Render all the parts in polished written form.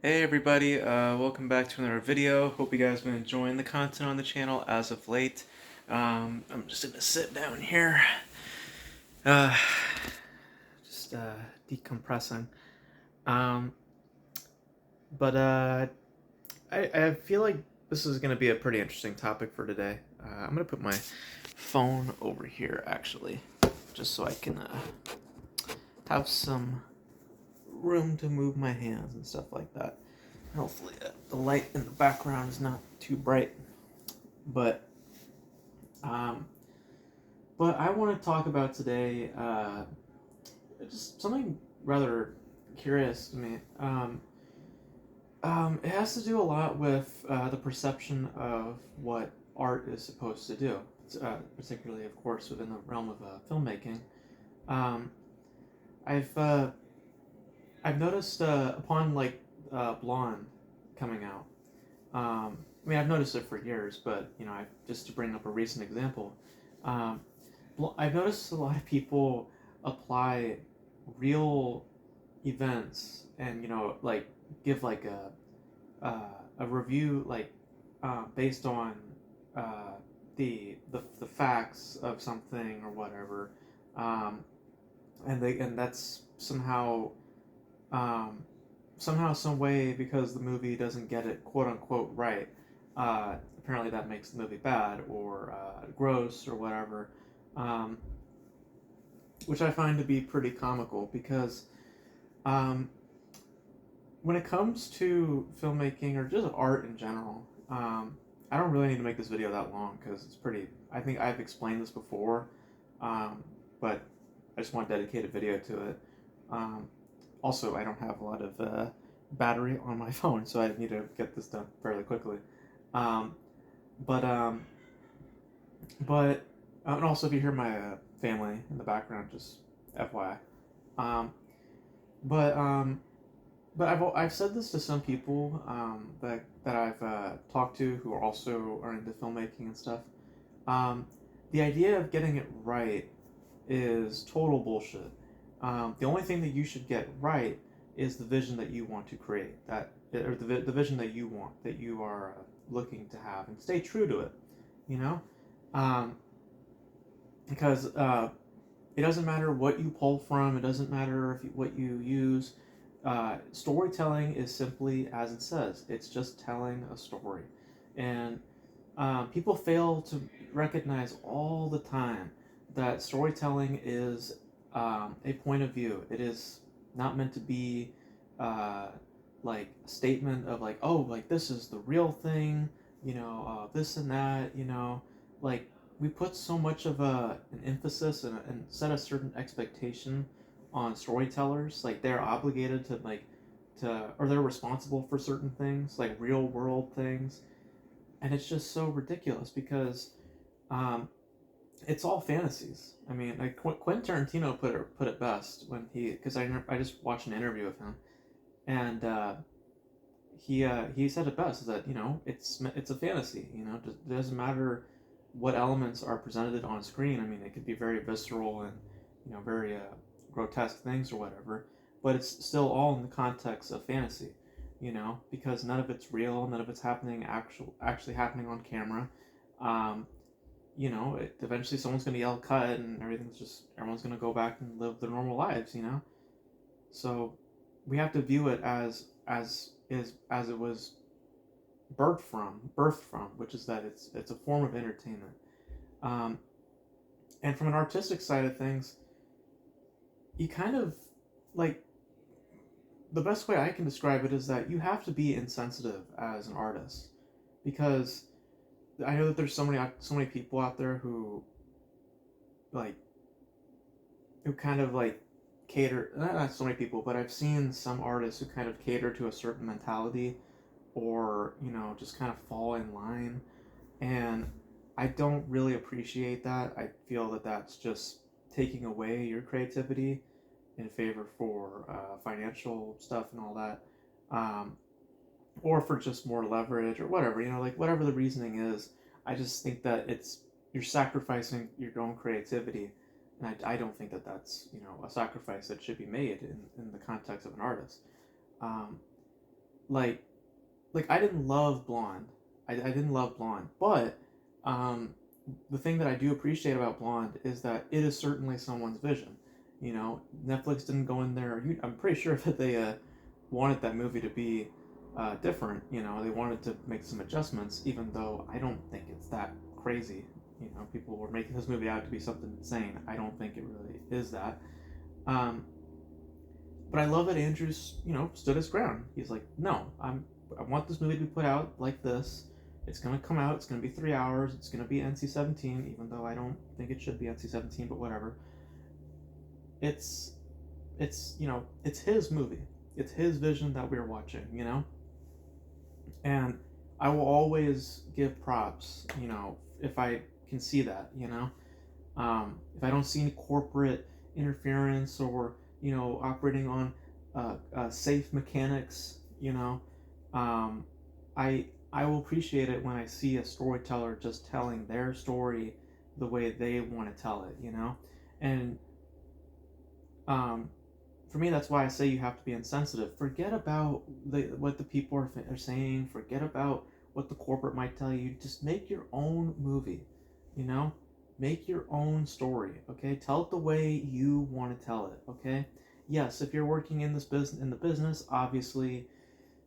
Hey everybody, welcome back to another video. Hope you guys have been enjoying the content on the channel as of late. I'm just gonna sit down here, uh, just decompressing. Um, but I feel like this is gonna be a pretty interesting topic for today. I'm gonna put my phone over here actually, just so I can have some room to move my hands and stuff like that. Hopefully the light in the background is not too bright. But um, but I want to talk about today just something rather curious to me. It has to do a lot with the perception of what art is supposed to do, particularly, of course, within the realm of filmmaking. Um, I've uh, I've noticed upon Blonde coming out. I mean, I've noticed it for years, but just to bring up a recent example, um, I've noticed a lot of people apply real events and give like a review based on uh, the facts of something or whatever, um, and that's um, somehow, some way, because the movie doesn't get it quote unquote right. Apparently, that makes the movie bad or gross or whatever, um, which I find to be pretty comical because um, when it comes to filmmaking or just art in general, I don't really need to make this video that long because it's pretty. I think I've explained this before, um, but I just want to dedicate a video to it. Um, Also, I don't have a lot of battery on my phone, so I need to get this done fairly quickly. Um, but um, but and also, if you hear my family in the background, just FYI. But but I've said this to some people that I've talked to who also are into filmmaking and stuff. Um, the idea of getting it right is total bullshit. The only thing that you should get right is the vision that you want to create, or the vision that you want, that you are looking to have, and stay true to it. You know, um, because it doesn't matter what you pull from. It doesn't matter what you use. Storytelling is simply as it says. It's just telling a story, and people fail to recognize all the time that storytelling is a point of view. It is not meant to be uh, like a statement of like, oh, like this is the real thing, this and that, like we put so much of an emphasis and set a certain expectation on storytellers. Like they're obligated to or they're responsible for certain things, like real world things, and it's just so ridiculous because um, it's all fantasies. I mean, like Quentin Tarantino put it best when because I just watched an interview of him, and he said it best, is that it's a fantasy. It doesn't matter what elements are presented on screen. I mean, it could be very visceral and very grotesque things or whatever, but it's still all in the context of fantasy. Because none of it's real, none of it's actually happening on camera. Um, Eventually someone's gonna yell cut, and everyone's gonna go back and live their normal lives. So we have to view it as it was birthed from, which is that it's a form of entertainment. Um, and from an artistic side of things, you kind of like the best way I can describe it is that you have to be insensitive as an artist, because I know that there's so many people out there like who kind of like cater, not so many people, but I've seen some artists who kind of cater to a certain mentality, or just kind of fall in line, and I don't really appreciate that. I feel that that's just taking away your creativity in favor for financial stuff and all that, um, or for just more leverage or whatever. Like whatever the reasoning is, I just think that you're sacrificing your own creativity, and I don't think that that's a sacrifice that should be made in the context of an artist. Um, like I didn't love Blonde. I didn't love Blonde, but um, the thing that I do appreciate about Blonde is that it is certainly someone's vision. You know, Netflix didn't go in there. I'm pretty sure that they wanted that movie to be different. You know, they wanted to make some adjustments, even though I don't think it's that crazy. You know, people were making this movie out to be something insane. I don't think it really is that. Um, but I love that Andrews, stood his ground. He's like, no, I want this movie to be put out like this. It's gonna come out. It's gonna be 3 hours. It's gonna be NC-17, even though I don't think it should be NC-17. But whatever. It's it's his movie. It's his vision that we're watching. And I will always give props. If I can see that. If I don't see any corporate interference or operating on safe mechanics, um, I will appreciate it when I see a storyteller just telling their story the way they want to tell it. And um, for me, that's why I say you have to be insensitive. Forget about what the people are saying. Forget about what the corporate might tell you. Just make your own movie. You know, make your own story. Okay, tell it the way you want to tell it. Okay. Yes, if you're working in this business, obviously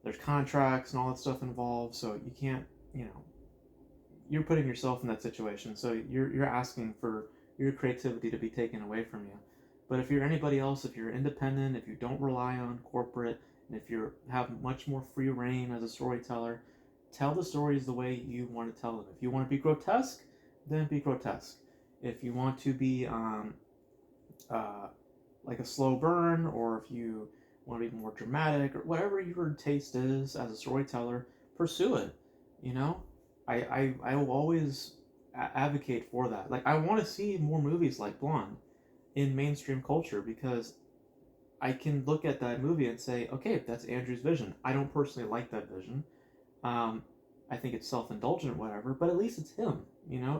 there's contracts and all that stuff involved. So you can't. You're putting yourself in that situation. So you're asking for your creativity to be taken away from you. But if you're anybody else, if you're independent, if you don't rely on corporate, and if you have much more free reign as a storyteller, tell the stories the way you want to tell them. If you want to be grotesque, then be grotesque. If you want to be uh, like a slow burn, or if you want to be more dramatic, or whatever your taste is as a storyteller, pursue it. You know, I will always advocate for that. Like, I want to see more movies like Blonde in mainstream culture because I can look at that movie and say, okay, that's Andrew's vision. I don't personally like that vision. Um, I think it's self indulgent, whatever, but at least it's him,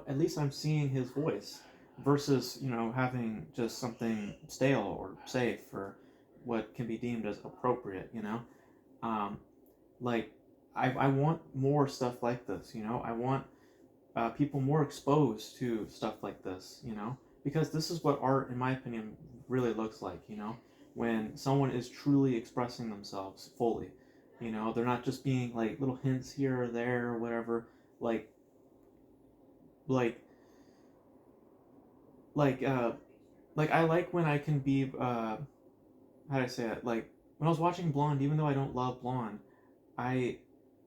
At least I'm seeing his voice versus, having just something stale or safe or what can be deemed as appropriate. Um, like, I want more stuff like this. I want people more exposed to stuff like this, because this is what art, in my opinion, really looks like, when someone is truly expressing themselves fully. They're not just being like little hints here or there or whatever. Like, like, like, uh, like I like when I can be, how do I say it? Like, when I was watching Blonde, even though I don't love Blonde, I,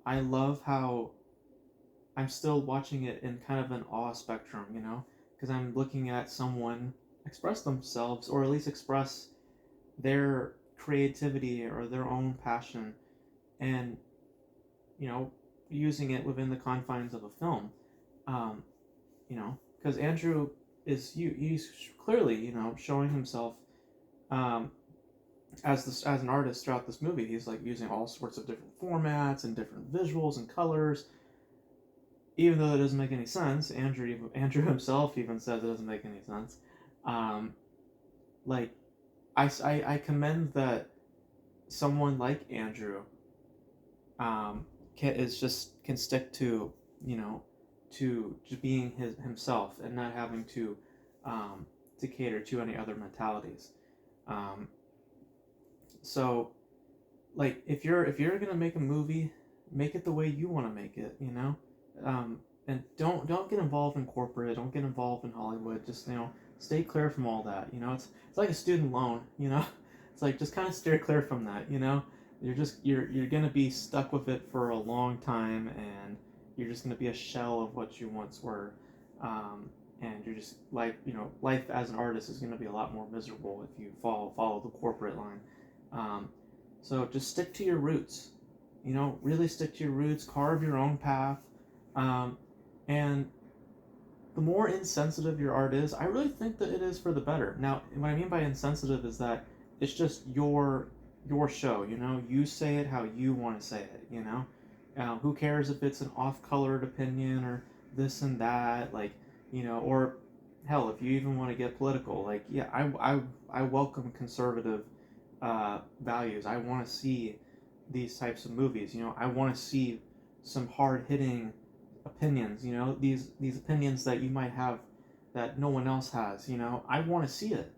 I love how I'm still watching it in kind of an awe spectrum, because I'm looking at someone express themselves or at least express their creativity or their own passion and, you know, using it within the confines of a film. Um, because Andrew he's clearly, showing himself um, as an artist throughout this movie. He's like using all sorts of different formats and different visuals and colors, even though it doesn't make any sense. Andrew himself even says it doesn't make any sense. Um, like I commend that someone like Andrew can stick to you know to just being himself and not having um, to cater to any other mentalities. Um, so like if you're gonna make a movie, make it the way you want to make it. And don't get involved in corporate. Don't get involved in Hollywood. Just stay clear from all that. It's like a student loan. It's like just kind of steer clear from that. You're gonna be stuck with it for a long time, and you're just gonna be a shell of what you once were. And you're just life as an artist is gonna be a lot more miserable if you follow the corporate line. Um, so just stick to your roots. Really stick to your roots. Carve your own path. Um, and the more insensitive your art is, I really think that it is for the better. Now, what I mean by insensitive is that it's just your show. You say it how you want to say it. Who cares if it's an off-colored opinion or this and that? Like, or hell, if you even want to get political, like, yeah, I welcome conservative values. I want to see these types of movies. You know, I want to see some hard hitting opinions. You know, these opinions that you might have that no one else has. You know, I want to see it.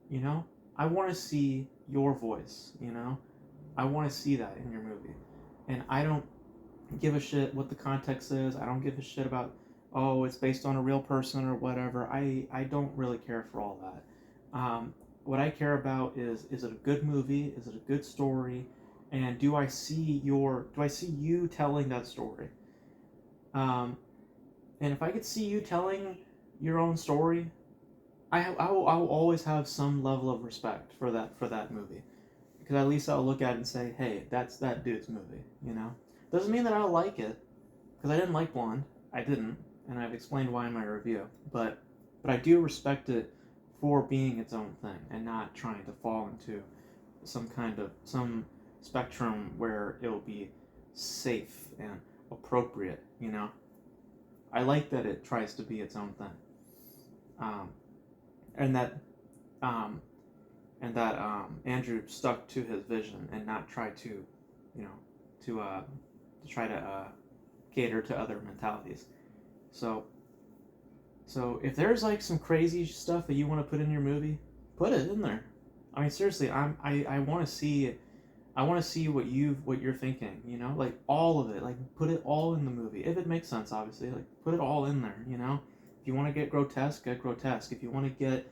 You know, I want to see your voice. You know, I want to see that in your movie, and I don't give a shit what the context is. I don't give a shit about, oh, it's based on a real person or whatever. I don't really care for all that. What I care about is it a good movie? Is it a good story? And do I see you telling that story? Um, and if I could see you telling your own story, I will always have some level of respect for that movie, because at least I'll look at it and say, hey, that's that dude's movie. You know, doesn't mean that I'll like it, because I didn't like Blonde. I didn't, and I've explained why in my review. But I do respect it for being its own thing and not trying to fall into some spectrum where it will be safe and appropriate. You know, I like that it tries to be its own thing, um, and that um, Andrew stuck to his vision and not try to, you know, to try to cater to other mentalities. So if there's like some crazy stuff that you want to put in your movie, put it in there. I mean, seriously, I want to see what you're thinking. You know, like all of it. Like put it all in the movie if it makes sense. Obviously, like put it all in there. You know, if you want to get grotesque, get grotesque. If you want to get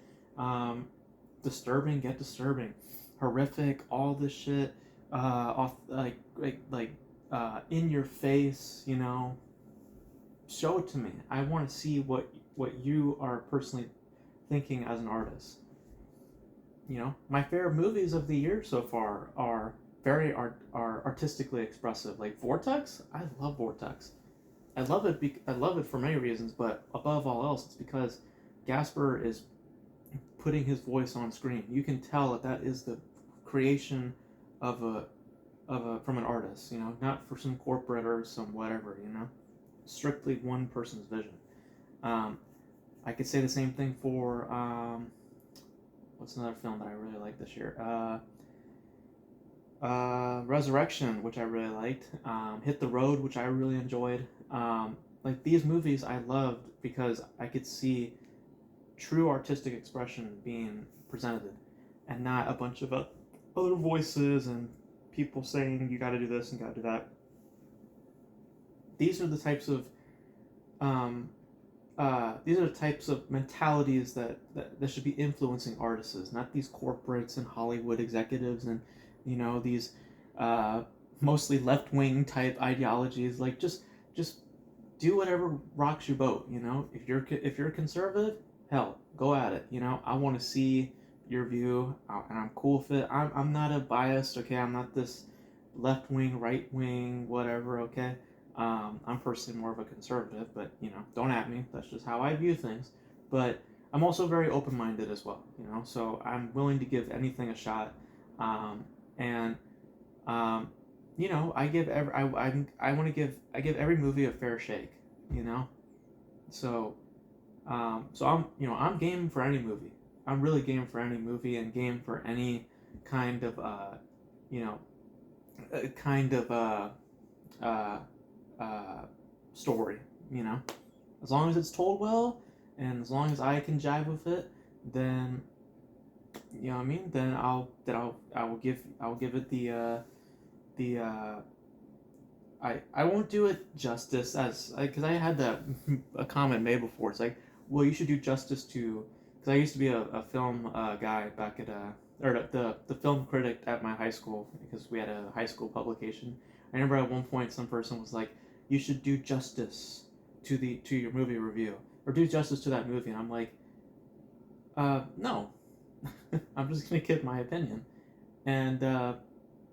disturbing, get disturbing, horrific, all this shit, off in your face. You know, show it to me. I want to see what you are personally thinking as an artist. You know, my favorite movies of the year so far are are artistically expressive. Like Vortex, I love Vortex. I love it for many reasons, but above all else, it's because Gasper is putting his voice on screen. You can tell that is the creation of a from an artist. You know, not for some corporate or some whatever. You know, strictly one person's vision. Um, I could say the same thing for what's another film that I really liked this year? Resurrection, which I really liked. Hit the Road, which I really enjoyed. Like these movies, I loved because I could see true artistic expression being presented, and not a bunch of other voices and people saying you got to do this and got to do that. These are the types of mentalities that should be influencing artists, not these corporates and Hollywood executives and you know these uh, mostly left wing type ideologies. Like just do whatever rocks your boat. You know, if you're conservative, hell, go at it. You know, I want to see your view, and I'm cool with it. I'm not a biased. Okay, I'm not this left wing, right wing, whatever. Okay, I'm personally more of a conservative, but you know, don't at me. That's just how I view things. But I'm also very open minded as well. You know, so I'm willing to give anything a shot. And um, you know, I give every movie a fair shake. You know, so I'm game for any movie. I'm really game for any movie and game for any kind of you know kind of uh, uh, story. You know, as long as it's told well and as long as I can jive with it, then you know what I mean. Then I will give it the I won't do it justice as because I had that a comment made before. It's like, well, you should do justice to because I used to be a film guy back at or the film critic at my high school because we had a high school publication. I remember at one point some person was like, you should do justice to your movie review or do justice to that movie, and I'm like, no, I'm just gonna give my opinion, and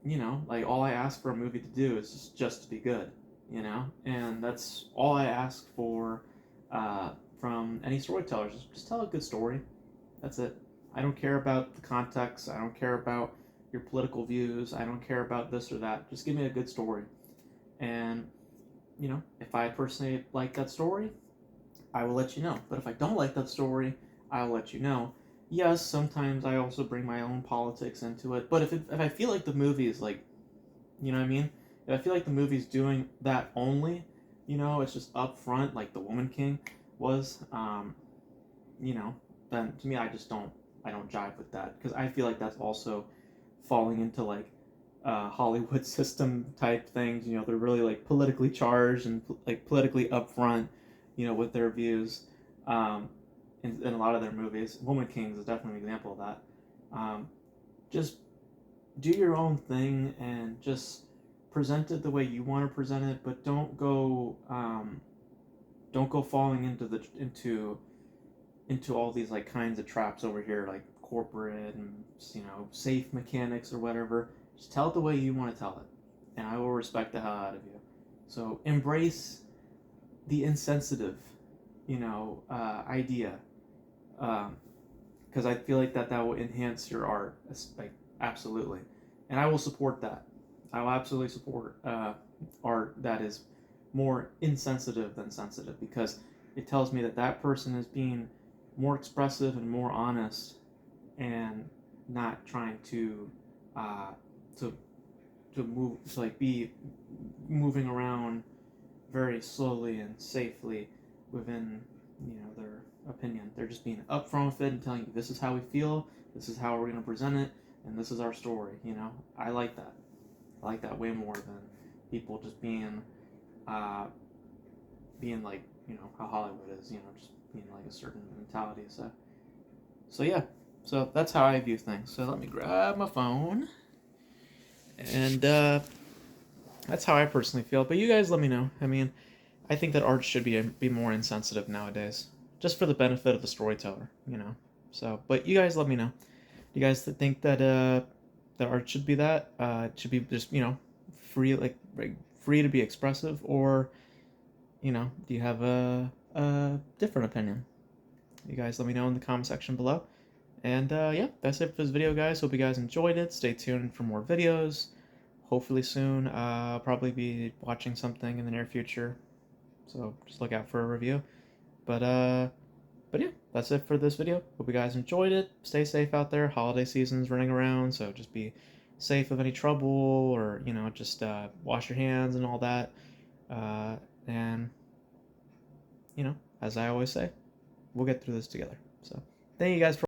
you know, like all I ask for a movie to do is just to be good, you know, and that's all I ask for from any storytellers. Just tell a good story. That's it. I don't care about the context. I don't care about your political views. I don't care about this or that. Just give me a good story. And you know, if I personally like that story, I will let you know. But if I don't like that story, I'll let you know. Yes, sometimes I also bring my own politics into it. But if I feel like the movie is like You know what I mean? If I feel like the movie's doing that only, it's just up front, like The Woman King was, you know, then to me, I don't jive with that because I feel like that's also falling into like Hollywood system type things. They're really like politically charged and like politically upfront, with their views, um, in a lot of their movies. Woman Kings is definitely an example of that. Just do your own thing and just present it the way you want to present it, but don't go falling into all these like kinds of traps over here, like corporate and safe mechanics or whatever. Just tell it the way you want to tell it, and I will respect the hell out of you. So embrace the insensitive, idea, because I feel like that will enhance your art, like absolutely, and I will support that. I will absolutely support art that is more insensitive than sensitive because it tells me that that person is being more expressive and more honest and not trying uh, to move to like be moving around very slowly and safely within their opinion. They're just being upfront with it and telling you this is how we feel, this is how we're going to present it, and this is our story. I like that. I like that way more than people just uh, being like how Hollywood is. Just being like a certain mentality. So yeah. So that's how I view things. So let me grab my phone, and that's how I personally feel. But you guys, let me know. I mean, I think that art should be more insensitive nowadays, just for the benefit of the storyteller. So, but you guys, let me know. Do you guys think that that art should be that? It should be just free, like free to be expressive, or do you have a different opinion? You guys, let me know in the comment section below. And yeah, that's it for this video, guys. Hope you guys enjoyed it. Stay tuned for more videos. Hopefully soon. I'll probably be watching something in the near future, so just look out for a review. But but yeah, that's it for this video. Hope you guys enjoyed it. Stay safe out there. Holiday season's running around, so just be safe of any trouble, or just wash your hands and all that. And as I always say, we'll get through this together. So thank you guys for